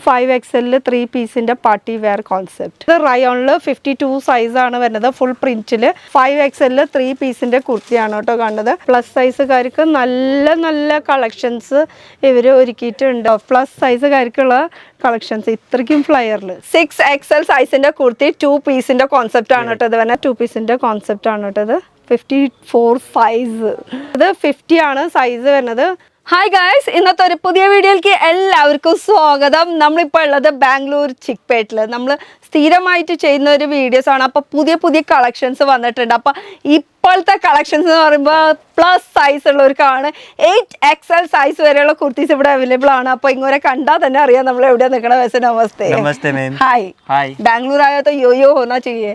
5XL 3 പീസിന്റെ party wear concept. ഇത് റയോണിൽ 52 സൈസാണ് വരുന്നത്. ഫുൾ പ്രിന്റിൽ 5XL 3 പീസിന്റെ കുർത്തിയാണ് കേട്ടോ കാണുന്നത്. പ്ലസ് സൈസുകാർക്ക് നല്ല നല്ല കളക്ഷൻസ് ഇവർ ഒരുക്കിയിട്ടുണ്ട്. പ്ലസ് സൈസുകാർക്കുള്ള കളക്ഷൻസ് ഇത്രയ്ക്കും ഫ്ലയറിൽ 6XL സൈസിന്റെ കുർത്തി 2 പീസിന്റെ കോൺസെപ്റ്റ് ആണ് കേട്ടോ. ഇത് പറഞ്ഞാൽ 2 പീസിന്റെ കോൺസെപ്റ്റ് ആണ് കേട്ടോ. ഇത് 54 സൈസ്, ഇത് 50 ആണ് സൈസ് വരുന്നത്. ഹായ് ഗായ്സ്, ഇന്നത്തെ ഒരു പുതിയ വീഡിയോയിലേക്ക് എല്ലാവർക്കും സ്വാഗതം. നമ്മളിപ്പോൾ ഉള്ളത് ബാംഗ്ലൂർ ചിക്പേട്ടിൽ. നമ്മൾ സ്ഥിരമായിട്ട് ചെയ്യുന്ന ഒരു വീഡിയോസ് ആണ്. അപ്പോൾ പുതിയ പുതിയ കളക്ഷൻസ് വന്നിട്ടുണ്ട്. അപ്പോൾ ഇപ്പോഴത്തെ കളക്ഷൻസ് എന്ന് പറയുമ്പോൾ പ്ലസ് സൈസ് ഉള്ളവർക്കാണ്. 8XL സൈസ് വരെയുള്ള കുർത്തീസ് ഇവിടെ അവൈലബിൾ ആണ്. അപ്പോൾ ഇങ്ങനെ കണ്ടാൽ തന്നെ അറിയാം നമ്മൾ എവിടെയാണ് നിൽക്കണ. വैसे നമസ്തേ ഹായ്. ബാംഗ്ലൂർ ആയ तो യോ होना चाहिए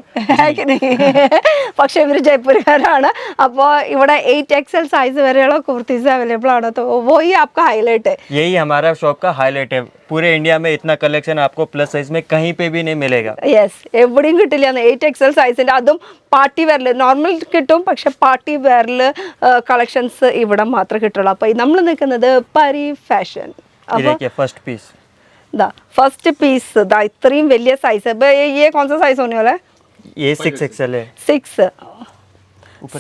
പക്ഷെ ഇവർ ജയ്പൂർകാരാണ്. അപ്പോൾ ഇവിടെ 8XL സൈസ് വരെയുള്ള കുർത്തീസ് അവൈലബിൾ ആണ്. तो वही आपका हाईलाइट है. यही हमारा शॉप का हाईलाइट है. पूरे इंडिया में इतना कलेक्शन आपको प्लस साइज में कहीं पे भी नहीं मिलेगा. യെസ്, എവിടെയും കിട്ടില്ല. 8XL സൈസിന്റെ, അതും പാർട്ടി വെയറിൽ. നോർമൽ കിട്ടും, പക്ഷെ പാർട്ടി വെയറിൽ കളക്ഷൻസ് ഇവിടെ മാത്രമേ കിട്ടുള്ളൂ. അപ്പോൾ നമ്മൾ നിൽക്കുന്നത് പരി fashion. First piece first piece इतनी വലിയ സൈസ്. ये कौन सा साइज होने वाला है? ये 6XL है.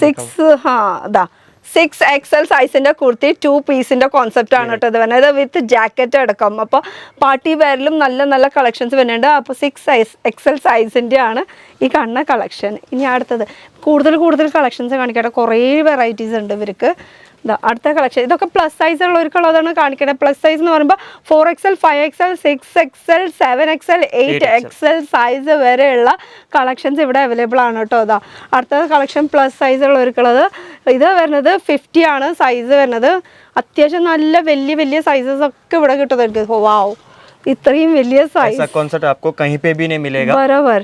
6 हाँ दा 6XL സൈസിന്റെ കുർത്തി 2 പീസിന്റെ കോൺസെപ്റ്റ് ആണ് കേട്ടോ. ഇത് വരുന്നത് വിത്ത് ജാക്കറ്റ് അടക്കം. അപ്പോൾ പാർട്ടി വെയറിലും നല്ല നല്ല കളക്ഷൻസ് വരുന്നുണ്ട്. അപ്പോൾ 6XL സൈസിന്റെ ആണ് ഈ കാണുന്ന കളക്ഷൻ. ഇനി അടുത്തത് കൂടുതൽ കളക്ഷൻസ് കാണിക്കട്ടെ. കുറേ വെറൈറ്റീസ് ഉണ്ട് ഇവർക്ക്. അടുത്ത കളക്ഷൻ ഇതൊക്കെ പ്ലസ് സൈസ് ഉള്ളവർക്കുള്ളതാണ് കാണിക്കണത്. പ്ലസ് സൈസ് എന്ന് പറയുമ്പോൾ 4XL 5XL 6XL 7XL 8XL size വരെയുള്ള കളക്ഷൻസ് ഇവിടെ അവൈലബിൾ ആണ് കേട്ടോ. അടുത്ത കളക്ഷൻ പ്ലസ് സൈസ് ഉള്ളവർക്കുള്ളത്. ഇത് വരുന്നത് 50 ആണ് സൈസ് വരുന്നത്. അത്യാവശ്യം നല്ല വലിയ സൈസസ് ഒക്കെ ഇവിടെ കിട്ടുന്നുണ്ട്. വാവ്, ഇത്രയും വലിയ സൈസ് ബരോബർ.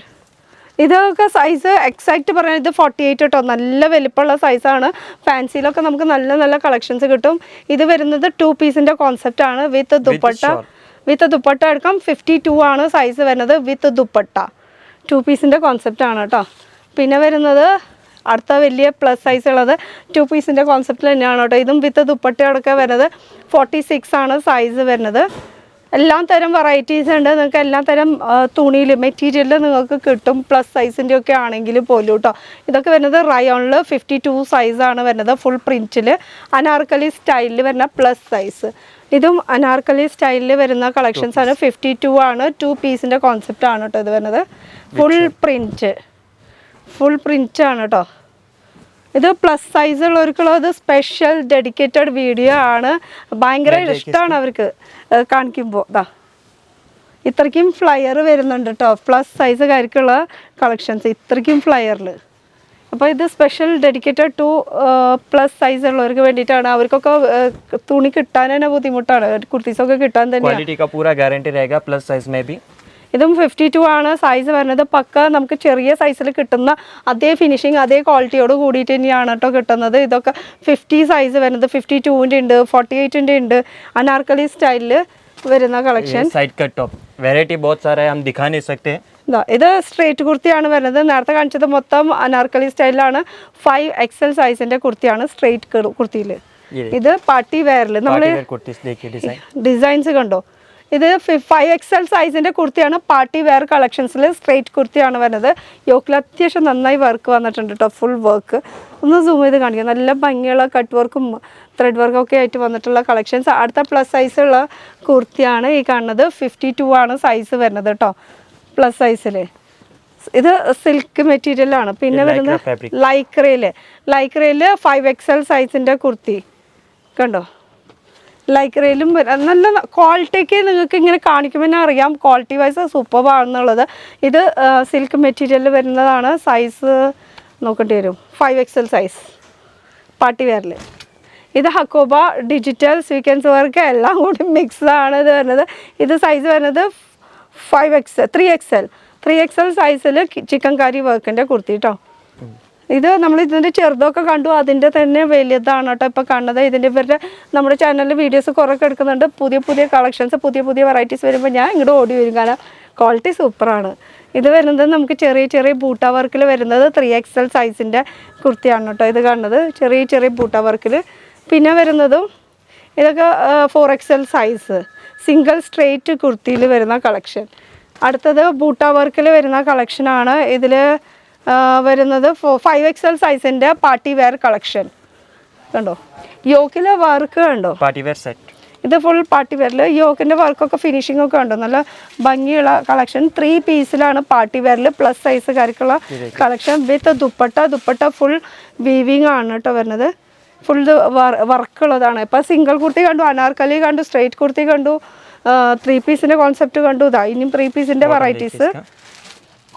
ഇതൊക്കെ സൈസ് എക്സാക്റ്റ് പറയുന്നത് 48 കേട്ടോ. നല്ല വലിപ്പമുള്ള സൈസാണ്. ഫാൻസിയിലൊക്കെ നമുക്ക് നല്ല നല്ല കളക്ഷൻസ് കിട്ടും. ഇത് വരുന്നത് 2 പീസിന്റെ കോൺസെപ്റ്റ് ആണ് വിത്ത് ദുപ്പട്ട എടുക്കാം. 52 ആണ് സൈസ് വരുന്നത് വിത്ത് ദുപ്പട്ട. 2 പീസിന്റെ കോൺസെപ്റ്റ് ആണ് കേട്ടോ. പിന്നെ വരുന്നത് അടുത്ത വലിയ പ്ലസ് സൈസ് ഉള്ളത് 2 പീസിന്റെ കോൺസെപ്റ്റിൽ തന്നെയാണ് കേട്ടോ. ഇതും വിത്ത് ദുപ്പട്ടയൊക്കെ വരുന്നത് 46 ആണ് സൈസ് വരുന്നത്. എല്ലാം തരം വെറൈറ്റീസ് ഉണ്ട്. നിങ്ങൾക്ക് എല്ലാ തരം തുണിയിൽ മെറ്റീരിയലിൽ നിങ്ങൾക്ക് കിട്ടും. പ്ലസ് സൈസിൻ്റെ ഒക്കെ ആണെങ്കിൽ പോലും കേട്ടോ. ഇതൊക്കെ വരുന്നത് റയോണിൽ 52 സൈസാണ് വരുന്നത്. ഫുൾ പ്രിൻറ്റിൽ അനാർക്കലി സ്റ്റൈലിൽ വരുന്ന പ്ലസ് സൈസ്. ഇതും അനാർക്കലി സ്റ്റൈലിൽ വരുന്ന കളക്ഷൻസ് ആണ്. 52 ആണ്. 2 പീസിൻ്റെ കോൺസെപ്റ്റ് ആണ് കേട്ടോ ഇത് വരുന്നത്. ഫുൾ പ്രിൻറ്റ് ആണ് കേട്ടോ. ഇത് പ്ലസ് സൈസ് ഉള്ളവർക്കുള്ളത് സ്പെഷ്യൽ ഡെഡിക്കേറ്റഡ് വീഡിയോ ആണ്. ഭയങ്കര ഇഷ്ടമാണ് അവർക്ക് കാണിക്കുമ്പോൾ. ഇത്രയ്ക്കും ഫ്ലയർ വരുന്നുണ്ട് കേട്ടോ. പ്ലസ് സൈസുകാർക്കുള്ള കളക്ഷൻസ് ഇത്രയ്ക്കും ഫ്ലയറിൽ. അപ്പോൾ ഇത് special dedicated two plus size ഉള്ളവർക്ക് വേണ്ടിയിട്ടാണ്. അവർക്കൊക്കെ തുണി കിട്ടാൻ തന്നെ ബുദ്ധിമുട്ടാണ്. കുർത്തീസൊക്കെ കിട്ടാൻ തന്നെ. ഇതും 52 ആണ് സൈസ് വരുന്നത്. പക്ക നമുക്ക് ചെറിയ സൈസിൽ കിട്ടുന്ന അതേ ഫിനിഷിങ് അതേ ക്വാളിറ്റിയോട് കൂടിയിട്ട് തന്നെയാണ് കേട്ടോ കിട്ടുന്നത്. ഇതൊക്കെ 50 സൈസ് വരുന്നത്. 52-ൻ്റെ ഉണ്ട്, 48-ൻ്റെ ഉണ്ട്. അനാർക്കലി സ്റ്റൈലിൽ വരുന്ന കളക്ഷൻ. ഇത് സ്ട്രേറ്റ് കുർത്തിയാണ് വരുന്നത്. നേരത്തെ കാണിച്ചത് മൊത്തം അനാർക്കലി സ്റ്റൈലിലാണ്. 5XL സൈസിന്റെ കുർത്തിയാണ് സ്ട്രേറ്റ് കുർത്തിയിൽ. ഇത് പാർട്ടി വെയറിൽ നമ്മൾ ഡിസൈൻസ് കണ്ടോ. ഇത് 5XL സൈസിൻ്റെ കുർത്തിയാണ്. പാർട്ടി വെയർ കളക്ഷൻസിൽ സ്ട്രേറ്റ് കുർത്തിയാണ് വരുന്നത്. യോക്കിൽ അത്യാവശ്യം നന്നായി വർക്ക് വന്നിട്ടുണ്ട് കേട്ടോ. ഫുൾ വർക്ക് ഒന്ന് സൂം ചെയ്ത് കാണിക്കുക. നല്ല ഭംഗിയുള്ള കട്ട് വർക്കും ത്രെഡ് വർക്കും ഒക്കെ ആയിട്ട് വന്നിട്ടുള്ള കളക്ഷൻസ്. അടുത്ത പ്ലസ് സൈസുള്ള കുർത്തിയാണ് ഈ കാണുന്നത്. 52 ആണ് സൈസ് വരുന്നത് കേട്ടോ. പ്ലസ് സൈസിൽ ഇത് സിൽക്ക് മെറ്റീരിയലാണ്. പിന്നെ വരുന്നത് ലൈക്രയിൽ 5XL സൈസിൻ്റെ കുർത്തി കണ്ടോ. ലൈക്രയിലും നല്ല ക്വാളിറ്റിക്ക് നിങ്ങൾക്ക് ഇങ്ങനെ കാണിക്കുമ്പോൾ തന്നെ അറിയാം ക്വാളിറ്റി വൈസ് സൂപ്പറാണെന്നുള്ളത്. ഇത് സിൽക്ക് മെറ്റീരിയൽ വരുന്നതാണ്. സൈസ് നോക്കേണ്ടി വരും. 5XL size party വെയറിൽ. ഇത് ഹക്കോബ ഡിജിറ്റൽ സ്വീക്വൻസ് വർക്ക് എല്ലാം കൂടി മിക്സാണ് ഇത് വരുന്നത്. ഇത് സൈസ് വരുന്നത് 3XL സൈസിൽ ചിക്കൻ കറി വർക്കിൻ്റെ കുർത്തി കേട്ടോ. ഇത് നമ്മൾ ഇതിൻ്റെ ചെറുതൊക്കെ കണ്ടു. അതിൻ്റെ തന്നെ വലിയതാണ് കേട്ടോ ഇപ്പോൾ കാണുന്നത്. ഇതിൻ്റെ ഇവരുടെ നമ്മുടെ ചാനലിൽ വീഡിയോസ് കുറേയൊക്കെ എടുക്കുന്നുണ്ട്. പുതിയ കളക്ഷൻസ് പുതിയ വെറൈറ്റീസ് വരുമ്പോൾ ഞാൻ ഇങ്ങോട്ട് ഓടി വരും. കാരണം ക്വാളിറ്റി സൂപ്പറാണ്. ഇത് വരുന്നത് നമുക്ക് ചെറിയ ബൂട്ട വർക്കിൽ വരുന്നത് 3XL സൈസിൻ്റെ കുർത്തിയാണ് കേട്ടോ. ഇത് കാണുന്നത് ചെറിയ ബൂട്ട വർക്കിൽ. പിന്നെ വരുന്നതും ഇതൊക്കെ 4XL സൈസ് സിംഗിൾ സ്ട്രെയിറ്റ് കുർത്തിയിൽ വരുന്ന കളക്ഷൻ. അടുത്തത് ബൂട്ട വർക്കിൽ വരുന്ന കളക്ഷനാണ്. ഇതിൽ വരുന്നത് 5XL സൈസിൻ്റെ പാർട്ടി വെയർ കളക്ഷൻ കണ്ടോ. യോക്കിലെ വർക്ക് കണ്ടോ, पार्टी वेयर सेट. ഇത് ഫുൾ പാർട്ടി വെയറിൽ യോക്കിൻ്റെ വർക്കൊക്കെ ഫിനിഷിംഗ് ഒക്കെ ഉണ്ടോ, നല്ല ഭംഗിയുള്ള കളക്ഷൻ. 3 പീസിലാണ് പാർട്ടി വെയറിൽ പ്ലസ് സൈസുകാർക്കുള്ള കളക്ഷൻ വിത്ത് ദുപ്പട്ട ഫുൾ വീവിങ് ആണ് കേട്ടോ വരുന്നത്. ഫുൾ വർക്കുള്ളതാണ്. ഇപ്പോൾ സിംഗിൾ കുർത്തി കണ്ടു, അനാർക്കലി കണ്ടു, സ്ട്രെയിറ്റ് കുർത്തി കണ്ടു, 3 പീസിൻ്റെ കോൺസെപ്റ്റ് കണ്ടു. ഇതാ ഇനിയും 3 പീസിൻ്റെ വെറൈറ്റീസ്.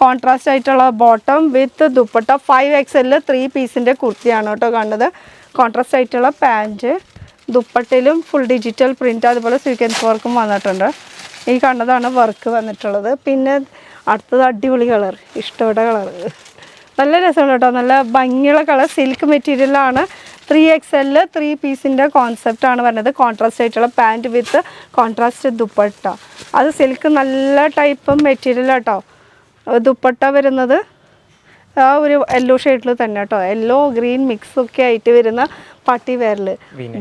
കോൺട്രാസ്റ്റ് ആയിട്ടുള്ള ബോട്ടം വിത്ത് ദുപ്പട്ട 5XL 3 പീസിൻ്റെ കുർത്തിയാണ് കേട്ടോ കണ്ടത്. കോൺട്രാസ്റ്റ് ആയിട്ടുള്ള പാൻറ്റ്, ദുപ്പട്ടയിലും ഫുൾ ഡിജിറ്റൽ പ്രിൻറ്റ്, അതുപോലെ സീക്വൻസ് വർക്കും വന്നിട്ടുണ്ട്. ഈ കണ്ടതാണ് വർക്ക് വന്നിട്ടുള്ളത്. പിന്നെ അടുത്തത് അടിപൊളി കളർ, ഇഷ്ടപ്പെട്ട കളർ, നല്ല രസമുണ്ട് കേട്ടോ, നല്ല ഭംഗിയുള്ള കളർ. സിൽക്ക് മെറ്റീരിയലാണ്. 3XL 3 പീസിൻ്റെ കോൺസെപ്റ്റാണ് വരുന്നത്. കോൺട്രാസ്റ്റ് ആയിട്ടുള്ള പാൻറ്റ് വിത്ത് കോൺട്രാസ്റ്റ് ദുപ്പട്ട. അത് സിൽക്ക് നല്ല ടൈപ്പ് മെറ്റീരിയൽ കേട്ടോ. ദുപ്പട്ട വരുന്നത് ആ ഒരു യെല്ലോ ഷെയ്ഡിൽ തന്നെ കേട്ടോ, യെല്ലോ ഗ്രീൻ മിക്സ് ഒക്കെ ആയിട്ട് വരുന്ന പാർട്ടി വെയറിൽ.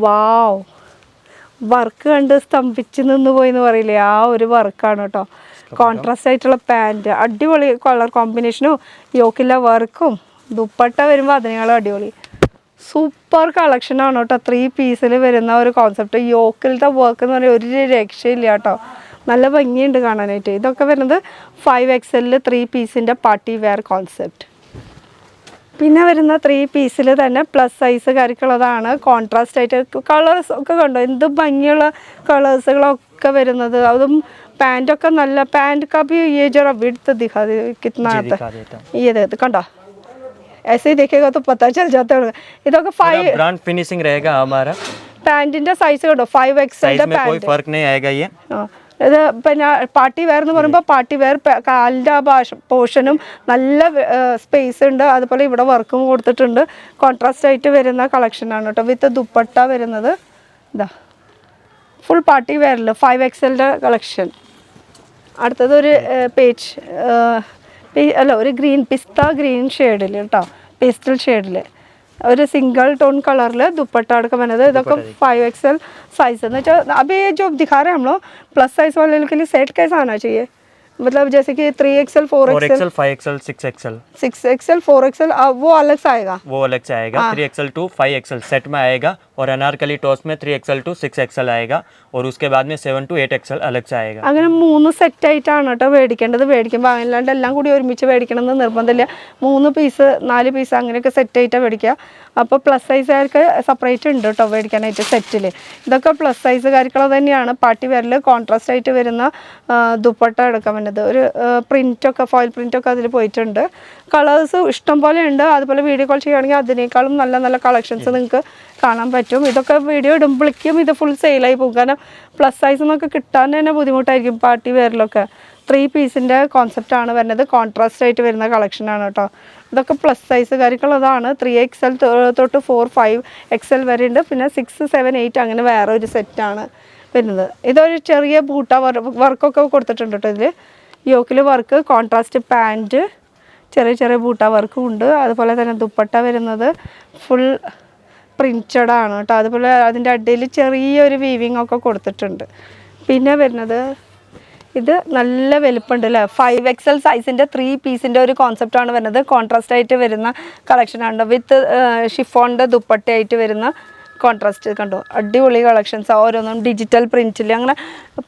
വാവ്, വർക്ക് കണ്ട് സ്തംഭിച്ച് നിന്ന് പോയി എന്ന് പറയില്ലേ, ആ ഒരു വർക്കാണ് കേട്ടോ. കോൺട്രാസ്റ്റ് ആയിട്ടുള്ള പാൻറ്റ്, അടിപൊളി കളർ കോമ്പിനേഷനും യോക്കിലെ വർക്കും ദുപ്പട്ട വരുമ്പോൾ അതിനേക്കാളും അടിപൊളി. സൂപ്പർ കളക്ഷനാണ് കേട്ടോ. 3 പീസിൽ വരുന്ന ഒരു കോൺസെപ്റ്റ്. യോക്കിലത്തെ വർക്ക് എന്ന് പറഞ്ഞാൽ ഒരു രക്ഷയില്ല കേട്ടോ, നല്ല ഭംഗിയുണ്ട് കാണാനായിട്ട്. ഇതൊക്കെ വരുന്നത് 5XL 3 പീസിൻ്റെ പാർട്ടി വെയർ കോൺസെപ്റ്റ്. പിന്നെ വരുന്ന 3 പീസിൽ തന്നെ പ്ലസ് സൈസുകാർക്കുള്ളതാണ്. കോൺട്രാസ്റ്റ് ആയിട്ട് കളേഴ്സ് ഒക്കെ കണ്ടോ, എന്ത് ഭംഗിയുള്ള കളേഴ്സുകളൊക്കെ വരുന്നത്. അതും പാൻറ്റൊക്കെ നല്ല പാൻറ്റ് കാപ്പി ये जरा विड्थ दिखा दे कितना आता है, ये देखो कണ്ടോ, ऐसे ही देखेगा तो पता चल जाता है. ഇതൊക്കെ 5 ब्रांड फिनिशिंग रहेगा हमारा. പാൻറ്റിൻ്റെ സൈസ് കണ്ടോ, 5XL साइज में कोई फर्क नहीं आएगा ये. ഇത് പിന്നെ പാർട്ടി വെയർ എന്ന് പറയുമ്പോൾ പാർട്ടി വെയർ കാലിൻ്റെ ആ പോർഷനും നല്ല സ്പേസ് ഉണ്ട്. അതുപോലെ ഇവിടെ വർക്കും കൊടുത്തിട്ടുണ്ട്. കോൺട്രാസ്റ്റ് ആയിട്ട് വരുന്ന കളക്ഷനാണ് കേട്ടോ. വിത്ത് ദുപ്പട്ട വരുന്നത് ഇതാ ഫുൾ പാർട്ടി വെയറിൽ 5XL കളക്ഷൻ. അടുത്തത് ഒരു ഒരു ഗ്രീൻ പിസ്ത ഗ്രീൻ ഷെയ്ഡിൽ കേട്ടോ, പേസ്റ്റൽ ഷെയ്ഡിൽ ഒരു സിംഗിൾ टोन കളറിൽ ദുപ്പട്ട അടക്കം വരുന്നത്. ഇതൊക്കെ 5XL साइज എന്ന് വെച്ചാൽ अभी जो दिखा रहे हैं हम लोग प्लस साइज वाले के लिए सेट कैसा आना चाहिए, मतलब जैसे कि 3XL 4XL 5XL 6XL 6XL 4XL वो अलग से आएगा, वो अलग से आएगा. 3XL to 5XL सेट में आएगा. और अनारकली टॉस में 3XL to 6XL आएगा. और उसके बाद में 7 to 8XL अलग से आएगा. അങ്ങനെ 3 സെറ്റായിട്ടാണ് കേട്ടോ മേടിക്കേണ്ടത്. മേടിക്കുമ്പോൾ അല്ലാണ്ട് എല്ലാം കൂടി ഒരുമിച്ച് മേടിക്കണമെന്ന് നിർബന്ധമില്ല. 3 പീസ് 4 പീസ് അങ്ങനെയൊക്കെ സെറ്റായിട്ടാണ് മേടിക്കുക. അപ്പോൾ പ്ലസ് സൈസുകാർക്ക് സെപ്പറേറ്റ് ഉണ്ട് കേട്ടോ മേടിക്കാനായിട്ട് സെറ്റിൽ. ഇതൊക്കെ പ്ലസ് സൈസുകാർക്കുള്ള തന്നെയാണ്. പാർട്ടി വെയറിൽ കോൺട്രാസ്റ്റ് ആയിട്ട് വരുന്ന ദുപ്പട്ട എടുക്കാൻ വേണ്ടത്. ഒരു പ്രിൻറ്റൊക്കെ ഫോയിൽ പ്രിൻറ്റൊക്കെ അതിൽ പോയിട്ടുണ്ട്. കളേഴ്സ് ഇഷ്ടം പോലെ ഉണ്ട്. അതുപോലെ വീഡിയോ കോൾ ചെയ്യുകയാണെങ്കിൽ അതിനേക്കാളും നല്ല നല്ല കളക്ഷൻസ് നിങ്ങൾക്ക് കാണാൻ പറ്റും. ഇതൊക്കെ വീഡിയോ ഇടുമ്പോഴേക്കും ഇത് ഫുൾ സെയിലായി പോകും. കാരണം പ്ലസ് സൈസ് എന്നൊക്കെ കിട്ടാൻ തന്നെ ബുദ്ധിമുട്ടായിരിക്കും പാർട്ടി വെയറിലൊക്കെ. 3 പീസിൻ്റെ കോൺസെപ്റ്റാണ് വരുന്നത്. കോൺട്രാസ്റ്റ് ആയിട്ട് വരുന്ന കളക്ഷനാണ് കേട്ടോ. ഇതൊക്കെ പ്ലസ് സൈസുകാർക്കുള്ളതാണ്. 3XL തൊട്ട് 4, 5XL വരെ ഉണ്ട്. പിന്നെ 6, 7, 8 അങ്ങനെ വേറെ ഒരു സെറ്റാണ് വരുന്നത്. ഇതൊരു ചെറിയ ബൂട്ട വർക്കൊക്കെ കൊടുത്തിട്ടുണ്ട് കേട്ടോ ഇതിൽ. യോക്കിൽ വർക്ക്, കോൺട്രാസ്റ്റ് പാൻറ്റ്, ചെറിയ ചെറിയ ബൂട്ട വർക്കും ഉണ്ട്. അതുപോലെ തന്നെ ദുപ്പട്ട വരുന്നത് ഫുൾ പ്രിൻറ്റഡ് ആണ് കേട്ടോ. അതുപോലെ അതിൻ്റെ അടിയിൽ ചെറിയൊരു വീവിങ് ഒക്കെ കൊടുത്തിട്ടുണ്ട്. പിന്നെ വരുന്നത് ഇത് നല്ല വലുപ്പമുണ്ട് അല്ലേ, 5XL സൈസിൻ്റെ 3 പീസിൻ്റെ ഒരു കോൺസെപ്റ്റാണ് വരുന്നത്. കോൺട്രാസ്റ്റ് ആയിട്ട് വരുന്ന കളക്ഷനാണ് വിത്ത് ഷിഫോണിൻ്റെ ദുപ്പട്ടയായിട്ട് വരുന്ന കോൺട്രാസ്റ്റ് കണ്ടോ, അടിപൊളി കളക്ഷൻസ്. ഓരോന്നും ഡിജിറ്റൽ പ്രിൻറ്റിൽ അങ്ങനെ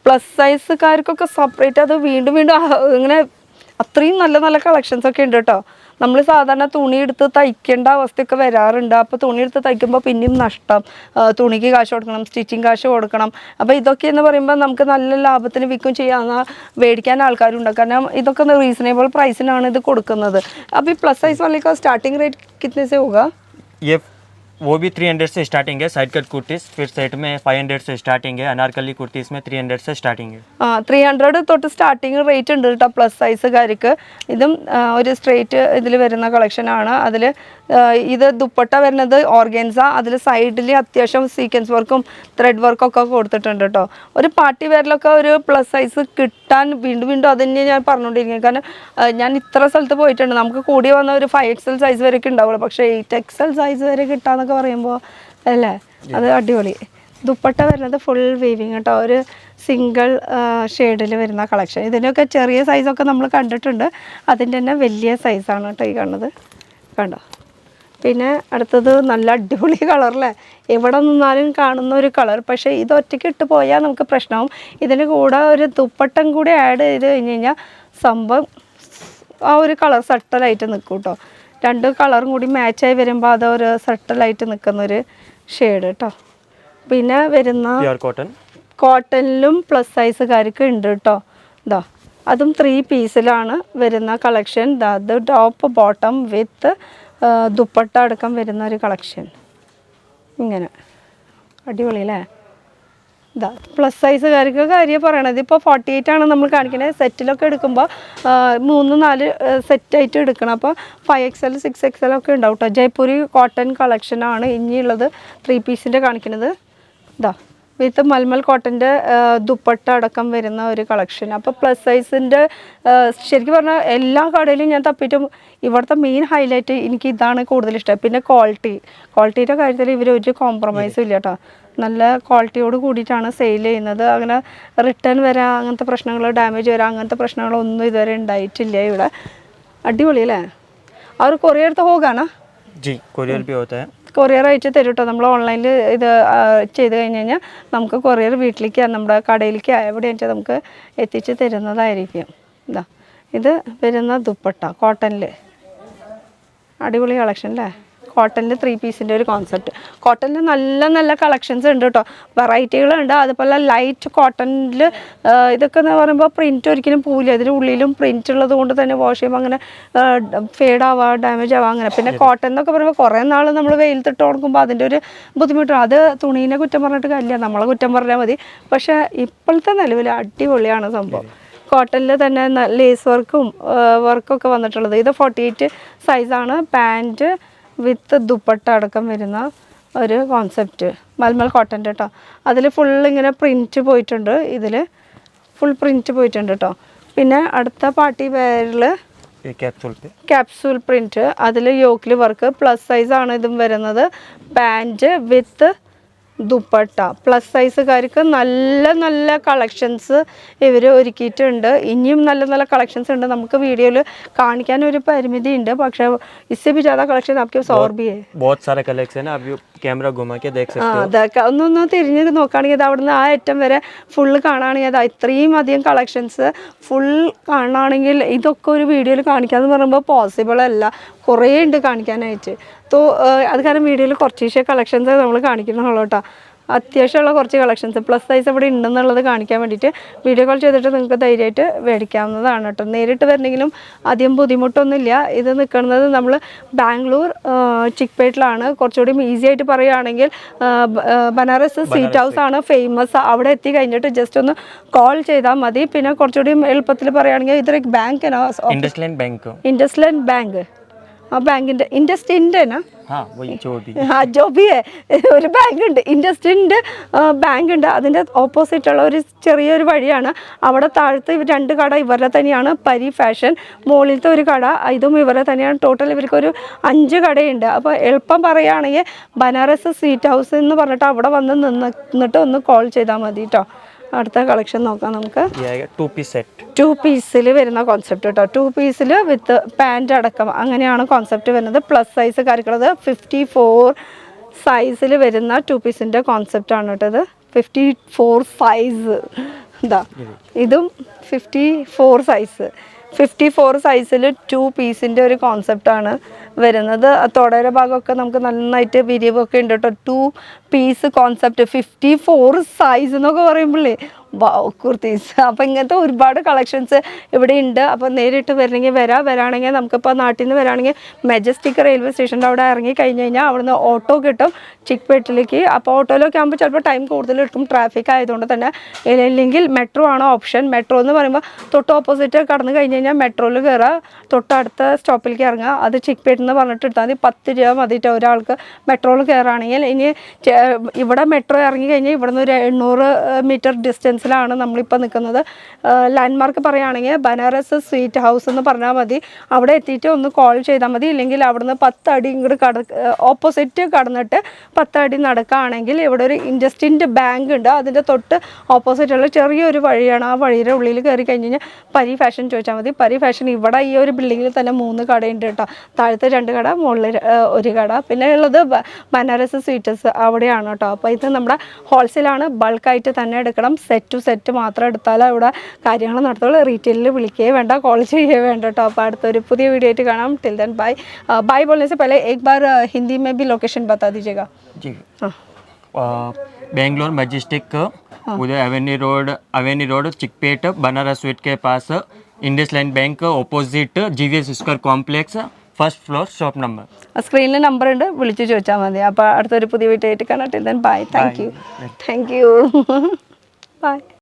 പ്ലസ് സൈസുകാർക്കൊക്കെ സെപ്പറേറ്റ് അത് വീണ്ടും ഇങ്ങനെ അത്രയും നല്ല നല്ല കളക്ഷൻസ് ഒക്കെ ഉണ്ട് കേട്ടോ. നമ്മൾ സാധാരണ തുണി എടുത്ത് തയ്ക്കേണ്ട അവസ്ഥയൊക്കെ വരാറുണ്ട്. അപ്പോൾ തുണി എടുത്ത് തയ്ക്കുമ്പോൾ പിന്നെയും നഷ്ടം, തുണിക്ക് കാശ് കൊടുക്കണം, സ്റ്റിച്ചിങ് കാശ് കൊടുക്കണം. അപ്പോൾ ഇതൊക്കെ എന്ന് പറയുമ്പോൾ നമുക്ക് നല്ല ലാഭത്തിന് വിൽക്കും ചെയ്യാവുന്ന മേടിക്കാൻ ആൾക്കാരുണ്ട്. കാരണം ഇതൊക്കെ റീസണബിൾ പ്രൈസിനാണ് ഇത് കൊടുക്കുന്നത്. അപ്പോൾ ഈ പ്ലസ് സൈസ് वाले का स्टार्टिंग रेट कितने से होगा? ये वो भी 300 से स्टार्टिंग है. साइड कट कुर्तीस फिर सेट में 500 से स्टार्टिंग है. अनारकली कुर्तीस में 300 से स्टार्टिंग है. 300 തൊട്ട് സ്റ്റാർട്ടിങ് റേറ്റ് ഉണ്ട് കേട്ടോ പ്ലസ് സൈസുകാർക്ക്. ഇതും ഒരു സ്ട്രെയിറ്റ് ഇതിൽ വരുന്ന കളക്ഷനാണ്. അതിൽ ഇത് ദുപ്പട്ട വരുന്നത് ഓർഗൻസ, അതിൽ സൈഡിൽ അത്യാവശ്യം സീക്വൻസ് വർക്കും ത്രെഡ് വർക്കും ഒക്കെ കൊടുത്തിട്ടുണ്ട് കേട്ടോ. ഒരു പാർട്ടി വെയറിലൊക്കെ ഒരു പ്ലസ് സൈസ് കിട്ടാൻ വീണ്ടും അത് തന്നെ ഞാൻ പറഞ്ഞുകൊണ്ടിരിക്കുന്നത്. കാരണം ഞാൻ ഇത്ര സ്ഥലത്ത് പോയിട്ടുണ്ട്. നമുക്ക് കൂടി വന്ന ഒരു 5XL സൈസ് വരെയൊക്കെ ഉണ്ടാവുള്ളൂ. പക്ഷേ 8XL സൈസ് വരെ കിട്ടാന്നൊക്കെ പറയുമ്പോൾ അല്ലേ അത് അടിപൊളി. ദുപ്പട്ട വരുന്നത് ഫുൾ വീവിങ് കേട്ടോ, ഒരു സിംഗിൾ ഷെയ്ഡിൽ വരുന്ന കളക്ഷൻ. ഇതിനൊക്കെ ചെറിയ സൈസൊക്കെ നമ്മൾ കണ്ടിട്ടുണ്ട്, അതിൻ്റെ തന്നെ വലിയ സൈസാണ് കേട്ടോ ഈ കാണുന്നത്. കണ്ടോ? പിന്നെ അടുത്തത് നല്ല അടിപൊളി കളറല്ലേ, എവിടെ നിന്നാലും കാണുന്ന ഒരു കളർ. പക്ഷേ ഇത് ഒറ്റയ്ക്ക് ഇട്ട് പോയാൽ നമുക്ക് പ്രശ്നമാവും. ഇതിന് കൂടെ ഒരു ദുപ്പട്ടം കൂടി ആഡ് ചെയ്ത് കഴിഞ്ഞ് കഴിഞ്ഞാൽ സംഭവം ആ ഒരു കളർ സട്ടലായിട്ട് നിൽക്കും കേട്ടോ. രണ്ട് കളറും കൂടി മാച്ചായി വരുമ്പോൾ അതൊരു സട്ടലായിട്ട് നിൽക്കുന്നൊരു ഷെയ്ഡ് കേട്ടോ. പിന്നെ വരുന്ന കോട്ടണിലും പ്ലസ് സൈസുകാർക്ക് ഉണ്ട് കേട്ടോ. ഇതാ അതും 3 പീസിലാണ് വരുന്ന കളക്ഷൻ. അത് ടോപ്പ് ബോട്ടം വിത്ത് ദുപ്പട്ട അടക്കം വരുന്ന ഒരു കളക്ഷൻ. ഇങ്ങനെ അടിപൊളി അല്ലേ. ഇതാ പ്ലസ് സൈസുകാർക്ക് കാര്യം പറയണത്. ഇപ്പോൾ 48 ആണ് നമ്മൾ കാണിക്കുന്നത്. സെറ്റിലൊക്കെ എടുക്കുമ്പോൾ 3-4 സെറ്റായിട്ട് എടുക്കണം. അപ്പോൾ 5XL 6XL ഒക്കെ ഉണ്ടാവും കേട്ടോ. ജയ്പൂരി കോട്ടൺ കളക്ഷനാണ് ഇനിയുള്ളത്. 3 പീസിൻ്റെ കാണിക്കുന്നത്. ഇതാ വിത്ത് മൽമൽ കോട്ടൻ്റെ ദുപ്പട്ട അടക്കം വരുന്ന ഒരു കളക്ഷൻ. അപ്പോൾ പ്ലസ് സൈസിൻ്റെ ശരിക്കും പറഞ്ഞാൽ എല്ലാ കടയിലും ഞാൻ തപ്പിയിട്ടും ഇവിടുത്തെ മെയിൻ ഹൈലൈറ്റ് എനിക്ക് ഇതാണ് കൂടുതൽ ഇഷ്ടം. പിന്നെ ക്വാളിറ്റിയുടെ കാര്യത്തിൽ ഇവർ ഒരു കോംപ്രമൈസും ഇല്ല കേട്ടോ. നല്ല ക്വാളിറ്റിയോട് കൂടിയിട്ടാണ് സെയിൽ ചെയ്യുന്നത്. അങ്ങനെ റിട്ടേൺ വരാം, അങ്ങനത്തെ പ്രശ്നങ്ങൾ, ഡാമേജ് വരാം, അങ്ങനത്തെ പ്രശ്നങ്ങളൊന്നും ഇതുവരെ ഉണ്ടായിട്ടില്ല ഇവിടെ. അടിപൊളി അല്ലേ. അവർ കൊറിയർ എടുത്ത് പോകാനാ? കൊറിയർ അയച്ച് തരും കേട്ടോ. നമ്മൾ ഓൺലൈനിൽ ഇത് ചെയ്ത് കഴിഞ്ഞ് കഴിഞ്ഞാൽ നമുക്ക് കൊറിയർ വീട്ടിലേക്ക് നമ്മുടെ കടയിലേക്ക് എവിടെയാണെന്ന് വെച്ചാൽ നമുക്ക് എത്തിച്ച് തരുന്നതായിരിക്കും. ഇതാ ഇത് വരുന്ന ദുപ്പട്ട കോട്ടണിൽ അടിപൊളി കളക്ഷൻ അല്ലേ. കോട്ടണിൽ 3 പീസിൻ്റെ ഒരു കോൺസെപ്റ്റ്. കോട്ടണിൽ നല്ല നല്ല കളക്ഷൻസ് ഉണ്ട് കേട്ടോ, വെറൈറ്റികളുണ്ട്. അതുപോലെ ലൈറ്റ് കോട്ടണിൽ ഇതൊക്കെ എന്ന് പറയുമ്പോൾ പ്രിൻറ്റ് ഒരിക്കലും പോവില്ല. ഇതിന് ഉള്ളിലും പ്രിൻറ്റ് ഉള്ളത് കൊണ്ട് തന്നെ വാഷ് ചെയ്യുമ്പോൾ അങ്ങനെ ഫേഡ് ആവുക, ഡാമേജ് ആവുക അങ്ങനെ. പിന്നെ കോട്ടൺ എന്നൊക്കെ പറയുമ്പോൾ കുറേ നാൾ നമ്മൾ വെയിലത്തിട്ട് കൊടുക്കുമ്പോൾ അതിൻ്റെ ഒരു ബുദ്ധിമുട്ടാണ്. അത് തുണീനെ കുറ്റം പറഞ്ഞിട്ട് കാര്യമില്ല, നമ്മളെ കുറ്റം പറഞ്ഞാൽ മതി. പക്ഷേ ഇപ്പോഴത്തെ നിലവിൽ അടിപൊളിയാണ് സംഭവം. കോട്ടണിൽ തന്നെ ലേസ് വർക്കൊക്കെ വന്നിട്ടുള്ളത്. ഇത് 48 സൈസാണ്. പാൻറ്റ് വിത്ത് ദുപ്പട്ട അടക്കം വരുന്ന ഒരു കോൺസെപ്റ്റ്. മൽമൽ കോട്ടൻ്റെ കേട്ടോ. അതിൽ ഫുൾ ഇങ്ങനെ പ്രിൻറ്റ് പോയിട്ടുണ്ട്. ഇതിൽ ഫുൾ പ്രിൻറ്റ് പോയിട്ടുണ്ട് കേട്ടോ. പിന്നെ അടുത്ത പാർട്ടി വെയറിൽ ക്യാപ്സൂൾ പ്രിൻറ്റ്, അതിൽ യോക്കിൽ വർക്ക്. പ്ലസ് സൈസാണ് ഇതും വരുന്നത്. പാൻറ്റ് വിത്ത് ദുപ്പട്ട. പ്ലസ് സൈസുകാർക്ക് നല്ല നല്ല കളക്ഷൻസ് ഇവർ ഒരുക്കിയിട്ടുണ്ട്. ഇനിയും നല്ല നല്ല കളക്ഷൻസ് ഉണ്ട്. നമുക്ക് വീഡിയോയിൽ കാണിക്കാൻ ഒരു പരിമിതി ഉണ്ട്, പക്ഷേ इससे भी ज़्यादा कलेक्शन आपके पास और भी है. बहुत सारे कलेक्शन है, आप कैमरा घुमा के देख सकते हो. അതൊക്കെ ഒന്ന് തിരിഞ്ഞ് നോക്കുകയാണെങ്കിൽ അത് അവിടുന്ന് ആ അറ്റം വരെ ഫുള്ള് കാണുകയാണെങ്കിൽ അത് ഇത്രയും അധികം കളക്ഷൻസ് ഫുൾ കാണുകയാണെങ്കിൽ ഇതൊക്കെ ഒരു വീഡിയോയിൽ കാണിക്കാമെന്ന് പറയുമ്പോൾ പോസിബിൾ അല്ല. കുറേ ഉണ്ട് കാണിക്കാനായിട്ട്. അത് കാരണം വീഡിയോയിൽ കുറച്ച് കളക്ഷൻസ് നമ്മൾ കാണിക്കുന്നുള്ളൂ കേട്ടോ. അത്യാവശ്യമുള്ള കുറച്ച് കളക്ഷൻസ് പ്ലസ് സൈസ് ഇവിടെ ഉണ്ടെന്നുള്ളത് കാണിക്കാൻ വേണ്ടിയിട്ട് വീഡിയോ കോൾ ചെയ്തിട്ട് നിങ്ങൾക്ക് ധൈര്യമായിട്ട് മേടിക്കാവുന്നതാണ് കേട്ടോ. നേരിട്ട് വരണമെങ്കിലും അധികം ബുദ്ധിമുട്ടൊന്നുമില്ല. ഇത് നിൽക്കുന്നത് നമ്മൾ ബാംഗ്ലൂർ ചിക്പേട്ടിലാണ്. കുറച്ചുകൂടി ഈസി ആയിട്ട് പറയുകയാണെങ്കിൽ ബനാറസ് സീറ്റ് ഹൗസ് ആണ് ഫേമസ്. അവിടെ എത്തി കഴിഞ്ഞിട്ട് ജസ്റ്റ് ഒന്ന് കോൾ ചെയ്താൽ മതി. പിന്നെ കുറച്ചുകൂടി എളുപ്പത്തിൽ പറയുകയാണെങ്കിൽ ഇതൊരു ബാങ്കിനോ, ഇൻഡസ്ലാൻഡ് ബാങ്ക്. ആ ബാങ്കിൻ്റെ ഇൻഡസ്റ്റിൻ്റെനാ जो भी है ഒരു ബാങ്ക് ഉണ്ട്, ഇൻഡസ്ട്രിൻ്റെ ബാങ്ക് ഉണ്ട്. അതിൻ്റെ ഓപ്പോസിറ്റുള്ള ഒരു ചെറിയൊരു വഴിയാണ്. അവിടെ താഴത്ത് 2 കട ഇവരുടെ തന്നെയാണ്. പരി ഫാഷൻ മുകളിലത്തെ ഒരു കട ഇതും ഇവരുടെ തന്നെയാണ്. ടോട്ടൽ ഇവർക്കൊരു 5 കടയുണ്ട്. അപ്പോൾ എളുപ്പം പറയുകയാണെങ്കിൽ ബനാറസ് സ്വീറ്റ് ഹൗസ് എന്ന് പറഞ്ഞിട്ട് അവിടെ വന്ന് നിന്നിട്ട് ഒന്ന് കോൾ ചെയ്താൽ മതി കേട്ടോ. അടുത്ത കളക്ഷൻ നോക്കാം നമുക്ക്. 2 പീസിൽ വരുന്ന കോൺസെപ്റ്റ് കേട്ടോ. 2 പീസിൽ വിത്ത് പാൻറ് അടക്കം അങ്ങനെയാണ് കോൺസെപ്റ്റ് വരുന്നത്. പ്ലസ് സൈസ് കാര്യമുള്ളത് 54 സൈസിൽ വരുന്ന 2 പീസിൻ്റെ കോൺസെപ്റ്റാണ് കേട്ടോ. ഇത് 54 സൈസ്. ഇതാ ഇതും 54 സൈസ്. 54 സൈസിൽ 2 പീസിൻ്റെ ഒരു കോൺസെപ്റ്റാണ് വരുന്നത്. തുടര ഭാഗമൊക്കെ നമുക്ക് നന്നായിട്ട് വിരിവൊക്കെ ഉണ്ട് കേട്ടോ. 2 പീസ് കോൺസെപ്റ്റ് 54 സൈസ് എന്നൊക്കെ പറയുമ്പോഴേ കുർത്തീസ്. അപ്പോൾ ഇങ്ങനത്തെ ഒരുപാട് കളക്ഷൻസ് ഇവിടെ ഉണ്ട്. അപ്പോൾ നേരിട്ട് വരണമെങ്കിൽ വരാണെങ്കിൽ നമുക്കിപ്പോൾ നാട്ടിൽ നിന്ന് വരാണെങ്കിൽ മെജസ്റ്റിക് റെയിൽവേ സ്റ്റേഷൻ്റെ അവിടെ ഇറങ്ങി കഴിഞ്ഞ് കഴിഞ്ഞാൽ അവിടുന്ന് ഓട്ടോ കിട്ടും ചിക്പേട്ടിലേക്ക്. അപ്പോൾ ഓട്ടോയിലൊക്കെ ആകുമ്പോൾ ചിലപ്പോൾ ടൈം കൂടുതൽ എടുക്കും, ട്രാഫിക് ആയതുകൊണ്ട് തന്നെ. ഇല്ലെങ്കിൽ മെട്രോ ആണ് ഓപ്ഷൻ. മെട്രോ എന്ന് പറയുമ്പോൾ തൊട്ട് ഓപ്പോസിറ്റ് കടന്നു കഴിഞ്ഞ് കഴിഞ്ഞാൽ മെട്രോയിൽ കയറുക, തൊട്ടടുത്ത സ്റ്റോപ്പിലേക്ക് ഇറങ്ങുക. അത് ചിക്പേട്ട് എന്ന് പറഞ്ഞിട്ട് എടുത്താൽ മതി. 10 രൂപ മതിയിട്ട് ഒരാൾക്ക് മെട്രോയിൽ കയറുകയാണെങ്കിൽ. ഇനി ഇവിടെ മെട്രോ ഇറങ്ങി കഴിഞ്ഞാൽ ഇവിടുന്ന് ഒരു 800 മീറ്റർ ഡിസ്റ്റൻസ് ഹോൾസിലാണ് നമ്മളിപ്പോൾ നിൽക്കുന്നത്. ലാൻഡ്മാർക്ക് പറയുകയാണെങ്കിൽ ബനാറസ് സ്വീറ്റ് ഹൗസ് എന്ന് പറഞ്ഞാൽ മതി. അവിടെ എത്തിയിട്ട് ഒന്ന് കോൾ ചെയ്താൽ മതി. ഇല്ലെങ്കിൽ അവിടുന്ന് 10 അടി ഇങ്ങോട്ട് ഓപ്പോസിറ്റ് കടന്നിട്ട് 10 അടി നടക്കുകയാണെങ്കിൽ ഇവിടെ ഒരു ഇൻഡസ്ഇൻഡ് ബാങ്ക് ഉണ്ട്. അതിൻ്റെ തൊട്ട് ഓപ്പോസിറ്റുള്ള ചെറിയൊരു വഴിയാണ്. ആ വഴിയുടെ ഉള്ളിൽ കയറി കഴിഞ്ഞ് കഴിഞ്ഞാൽ പരി ഫാഷൻ ചോദിച്ചാൽ മതി. പരി ഫാഷൻ ഇവിടെ ഈ ഒരു ബിൽഡിങ്ങിൽ തന്നെ 3 കടയുണ്ട് കേട്ടോ. താഴത്തെ 2 കട, മുകളിൽ 1 കട. പിന്നെ ഉള്ളത് ബനാറസ് സ്വീറ്റസ് അവിടെയാണ് കേട്ടോ. അപ്പോൾ ഇത് നമ്മുടെ ഹോൾസെയിലാണ്. ബൾക്കായിട്ട് തന്നെ എടുക്കണം. സെറ്റ് ടു സെറ്റ് മാത്രം എടുത്താലേ ഇവിടെ കാര്യങ്ങൾ നടത്തുള്ളൂ. റീറ്റെയിലിൽ വിളിക്കുകയേ വേണ്ട, കോൾ ചെയ്യുകയേ വേണ്ട കേട്ടോ. അപ്പോൾ അടുത്തൊരു പുതിയ വീഡിയോ ആയിട്ട് കാണാം. Till then bye. बाय बोलने से पहले एक बार हिंदी में भी लोकेशन बता दीजिएगा. जी बेंगलोर मजेस्टिक उधर avenue road Chickpet Banaras sweet के पास IndusInd bank opposite GVS square complex first floor shop number. സ്ക്രീനിൽ നമ്പർ ഉണ്ട്, വിളിച്ച് ചോദിച്ചാൽ മതി. അപ്പോൾ അടുത്തൊരു പുതിയ വീഡിയോ ആയിട്ട് കാണാം. Till then bye. Thank you. By.